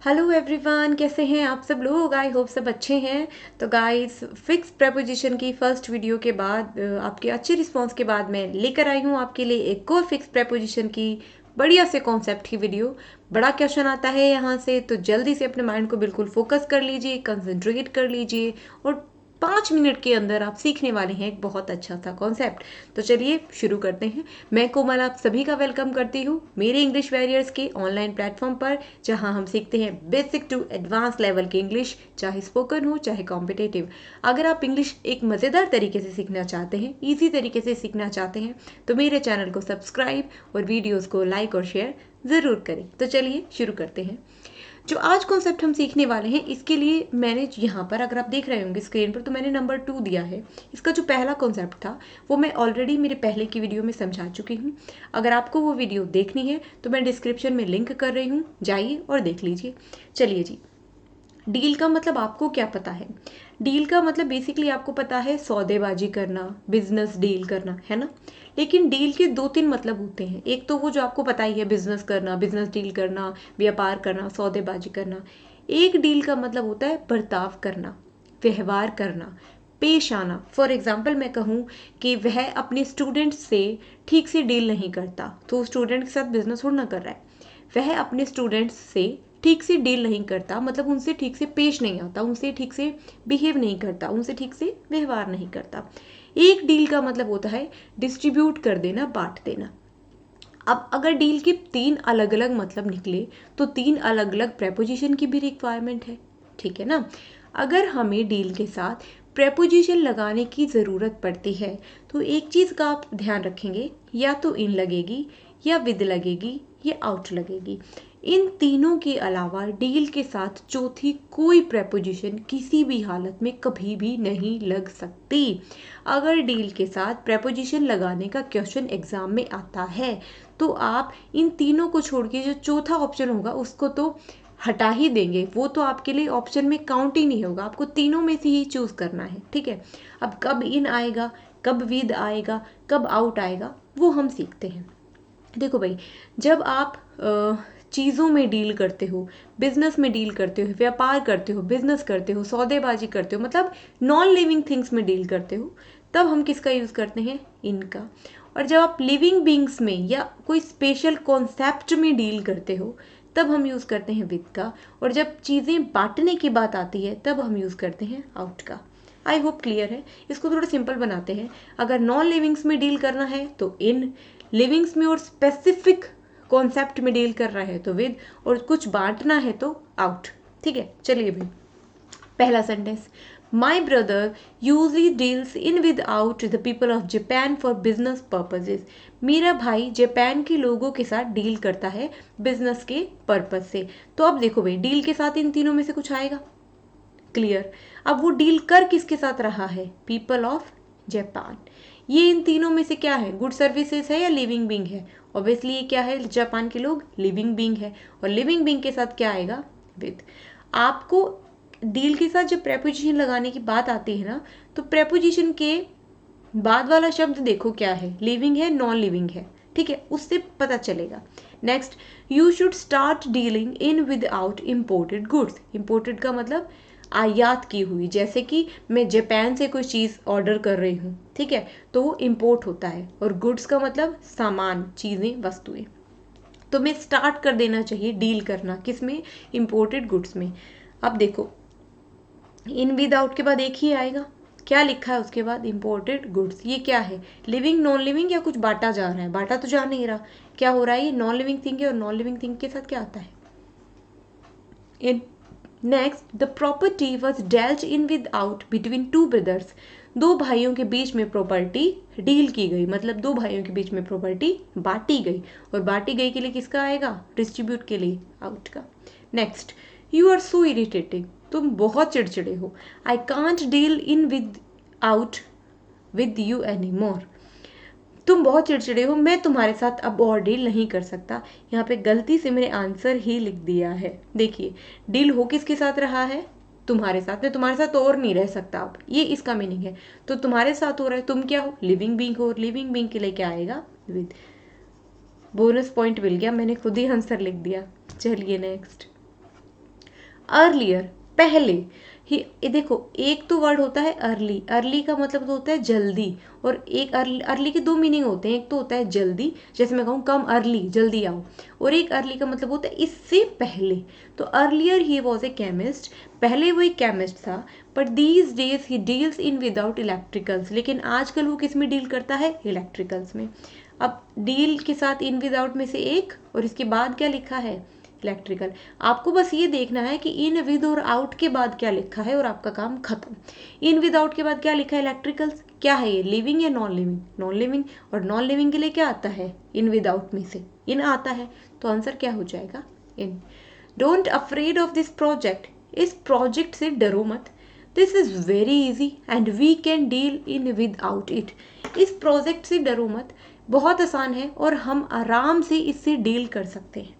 Hello everyone, कैसे हैं आप सब लोग। आई होप सब अच्छे हैं। तो गाइस, फिक्स प्रेपोजिशन की फर्स्ट वीडियो के बाद आपके अच्छे रिस्पांस के बाद मैं लेकर आई हूँ आपके लिए एक और फिक्स प्रेपोजिशन की बढ़िया से कॉन्सेप्ट की वीडियो। बड़ा क्वेश्चन आता है यहाँ से, तो जल्दी से अपने माइंड को बिल्कुल फोकस कर लीजिए, कंसंट्रेट कर लीजिए और 5 मिनट के अंदर आप सीखने वाले हैं एक बहुत अच्छा सा कॉन्सेप्ट। तो चलिए शुरू करते हैं। मैं कोमल आप सभी का वेलकम करती हूँ मेरे इंग्लिश वॉरियर्स के ऑनलाइन प्लेटफॉर्म पर, जहाँ हम सीखते हैं बेसिक टू एडवांस लेवल की इंग्लिश, चाहे स्पोकन हो चाहे कॉम्पिटेटिव। अगर आप इंग्लिश एक मज़ेदार तरीके से सीखना चाहते हैं, ईजी तरीके से सीखना चाहते हैं, तो मेरे चैनल को सब्सक्राइब और वीडियोज़ को लाइक और शेयर ज़रूर करें। तो चलिए शुरू करते हैं। जो आज कॉन्सेप्ट हम सीखने वाले हैं, इसके लिए मैंने यहाँ पर, अगर आप देख रहे होंगे स्क्रीन पर, तो मैंने नंबर 2 दिया है। इसका जो पहला कॉन्सेप्ट था वो मैं ऑलरेडी मेरे पहले की वीडियो में समझा चुकी हूँ। अगर आपको वो वीडियो देखनी है तो मैं डिस्क्रिप्शन में लिंक कर रही हूँ, जाइए और देख लीजिए। चलिए जी, डील का मतलब आपको क्या पता है। डील का मतलब बेसिकली आपको पता है सौदेबाजी करना, बिजनेस डील करना, है ना। लेकिन डील के 2-3 मतलब होते हैं। एक तो वो जो आपको पता ही है, बिजनेस करना, बिजनेस डील करना, व्यापार करना, सौदेबाजी करना। एक डील का मतलब होता है बर्ताव करना, व्यवहार करना, पेश आना। फॉर एग्जाम्पल मैं कहूँ कि वह अपने स्टूडेंट्स से ठीक से डील नहीं करता, तो स्टूडेंट के साथ बिजनेस थोड़ा ना कर रहा है। वह अपने स्टूडेंट्स से ठीक से डील नहीं करता, मतलब उनसे ठीक से पेश नहीं आता, उनसे ठीक से बिहेव नहीं करता, उनसे ठीक से व्यवहार नहीं करता। एक डील का मतलब होता है डिस्ट्रीब्यूट कर देना, बांट देना। अब अगर डील के 3 अलग अलग मतलब निकले, तो 3 अलग अलग प्रेपोजिशन की भी रिक्वायरमेंट है, ठीक है ना। अगर हमें डील के साथ प्रेपोजिशन लगाने की ज़रूरत पड़ती है, तो एक चीज़ का आप ध्यान रखेंगे, या तो इन लगेगी, या विद लगेगी, या आउट लगेगी। इन तीनों के अलावा डील के साथ चौथी कोई प्रेपोजिशन किसी भी हालत में कभी भी नहीं लग सकती। अगर डील के साथ प्रेपोजिशन लगाने का क्वेश्चन एग्जाम में आता है, तो आप इन तीनों को छोड़ के जो चौथा ऑप्शन होगा उसको तो हटा ही देंगे। वो तो आपके लिए ऑप्शन में काउंट ही नहीं होगा, आपको तीनों में से ही चूज करना है, ठीक है। अब कब इन आएगा, कब विद आएगा, कब आउट आएगा, वो हम सीखते हैं। देखो भाई, जब आप चीज़ों में डील करते हो, बिजनेस में डील करते हो, व्यापार करते हो, बिजनेस करते हो, सौदेबाजी करते हो, मतलब नॉन लिविंग थिंग्स में डील करते हो, तब हम किसका यूज़ करते हैं, इनका। और जब आप लिविंग बींग्स में या कोई स्पेशल कॉन्सेप्ट में डील करते हो, तब हम यूज़ करते हैं विद का। और जब चीज़ें बांटने की बात आती है, तब हम यूज़ करते हैं आउट का। आई होप क्लियर है। इसको थोड़ा सिंपल बनाते हैं। अगर नॉन लिविंग्स में डील करना है तो इन, लिविंग्स में और स्पेसिफिक कॉन्सेप्ट में डील कर रहा है तो विद, और कुछ बांटना है तो आउट, ठीक है। चलिए भाई, पहला sentence, my brother usually deals in with out the people of Japan for business purposes. मेरा भाई जापान के लोगों के साथ डील करता है बिजनेस के पर्पज से। तो अब देखो भाई, डील के साथ इन तीनों में से कुछ आएगा, क्लियर। अब वो डील कर किसके साथ रहा है, पीपल ऑफ जापान। ये इन तीनों में से क्या है, गुड सर्विसेज है या लिविंग बींग है। ऑब्वियसली ये क्या है, जापान के लोग लिविंग बींग है, और लिविंग बींग के साथ क्या आएगा, विद। आपको डील के साथ जब प्रेपोजिशन लगाने की बात आती है ना, तो प्रेपोजिशन के बाद वाला शब्द देखो क्या है, लिविंग है, नॉन लिविंग है, ठीक है, उससे पता चलेगा। Next, you should start dealing in with out imported goods. Imported का मतलब आयात की हुई, जैसे कि मैं जापान से कोई चीज़ ऑर्डर कर रही हूँ, ठीक है, तो वो इम्पोर्ट होता है। और गुड्स का मतलब सामान, चीज़ें, वस्तुएं। तो मैं स्टार्ट कर देना चाहिए डील करना, किस में, इम्पोर्टेड गुड्स में। अब देखो, इन विद आउट के बाद एक ही आएगा, क्या लिखा है उसके बाद, इम्पोर्टेड गुड्स। ये क्या है, लिविंग, नॉन लिविंग, या कुछ बांटा जा रहा है, बांटा तो जा नहीं रहा। क्या हो रहा है, ये नॉन लिविंग थिंग है, और नॉन लिविंग थिंग के साथ क्या आता है, in. Next, the property was dealt in without between two brothers. दो भाइयों के बीच में प्रॉपर्टी डील की गई, मतलब दो भाइयों के बीच में प्रॉपर्टी बांटी गई। और बांटी गई के लिए किसका आएगा, डिस्ट्रीब्यूट के लिए आउट का। Next, you are so irritating. तुम बहुत चिड़चिड़े हो। I can't deal in without with you any more. तुम बहुत चिड़चिड़े हो, मैं तुम्हारे साथ अब और डील नहीं कर सकता। यहाँ पे गलती से मैंने आंसर ही लिख दिया है। देखिए, डील हो किसके साथ रहा है, तुम्हारे साथ। मैं तुम्हारे साथ और नहीं रह सकता अब, ये इसका मीनिंग है। तो तुम्हारे साथ हो रहा है, तुम क्या हो, लिविंग बींग हो, और लिविंग बींग के लिए क्या आएगा, विद। बोनस पॉइंट मिल गया, मैंने खुद ही आंसर लिख दिया। चलिए नेक्स्ट, अर्लियर, पहले ही। देखो एक तो वर्ड होता है अर्ली, अर्ली का मतलब तो होता है जल्दी, और एक अर्ली, अर्ली के दो मीनिंग होते हैं, एक तो होता है जल्दी, जैसे मैं कहूँ कम अर्ली, जल्दी आओ, और एक अर्ली का मतलब होता है इससे पहले। तो earlier he was a chemist, पहले वो एक केमिस्ट था, but these days he deals in without electricals, लेकिन आजकल वो किस में डील करता है, इलेक्ट्रिकल्स में। अब डील के साथ इन विदाउट में से एक, और इसके बाद क्या लिखा है, इलेक्ट्रिकल। आपको बस ये देखना है कि इन विद और आउट के बाद क्या लिखा है और आपका काम खत्म। इन विद आउट के बाद क्या लिखा है, इलेक्ट्रिकल्स। क्या है ये, लिविंग या नॉन लिविंग, नॉन लिविंग, और नॉन लिविंग के लिए क्या आता है, इन विद आउट में से इन आता है, तो आंसर क्या हो जाएगा, in. Don't afraid of this project, इस प्रोजेक्ट से डरो मत, this is very easy and we can deal in without it, इस प्रोजेक्ट से डरो मत, बहुत आसान है और हम आराम से इससे डील कर सकते हैं।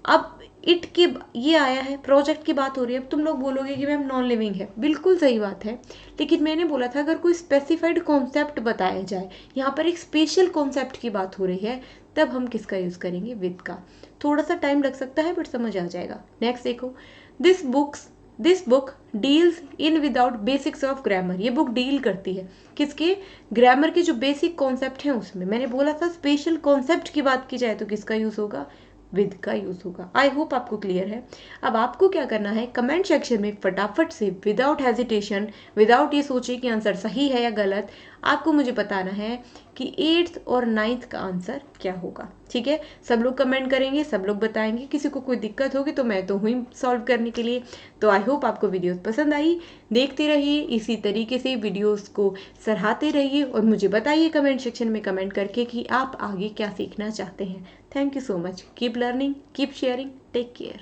अब इट के ये आया है, प्रोजेक्ट की बात हो रही है। अब तुम लोग बोलोगे कि मैम नॉन लिविंग है, बिल्कुल सही बात है, लेकिन मैंने बोला था अगर कोई स्पेसिफाइड कॉन्सेप्ट बताया जाए, यहाँ पर एक स्पेशल कॉन्सेप्ट की बात हो रही है, तब हम किसका यूज़ करेंगे, विद का। थोड़ा सा टाइम लग सकता है बट समझ आ जाएगा। नेक्स्ट देखो, this book deals in without basics of grammar, ये बुक डील करती है किसके, ग्रामर के जो बेसिक कॉन्सेप्ट हैं उसमें। मैंने बोला था स्पेशल कॉन्सेप्ट की बात की जाए तो किसका यूज़ होगा, विद का यूज होगा। आई होप आपको क्लियर है। अब आपको क्या करना है, कमेंट सेक्शन में फटाफट से विदाउट हेजिटेशन, विदाउट ये सोचे कि आंसर सही है या गलत, आपको मुझे बताना है कि 8th और 9th का आंसर क्या होगा। ठीक है, सब लोग कमेंट करेंगे, सब लोग बताएंगे, किसी को कोई दिक्कत होगी तो मैं तो हुई सॉल्व करने के लिए। तो आई होप आपको वीडियोस पसंद आई, देखते रहिए इसी तरीके से, वीडियोस को सराहते रहिए और मुझे बताइए कमेंट सेक्शन में कमेंट करके कि आप आगे क्या सीखना चाहते हैं। Thank you so much. Keep learning, keep sharing. Take care.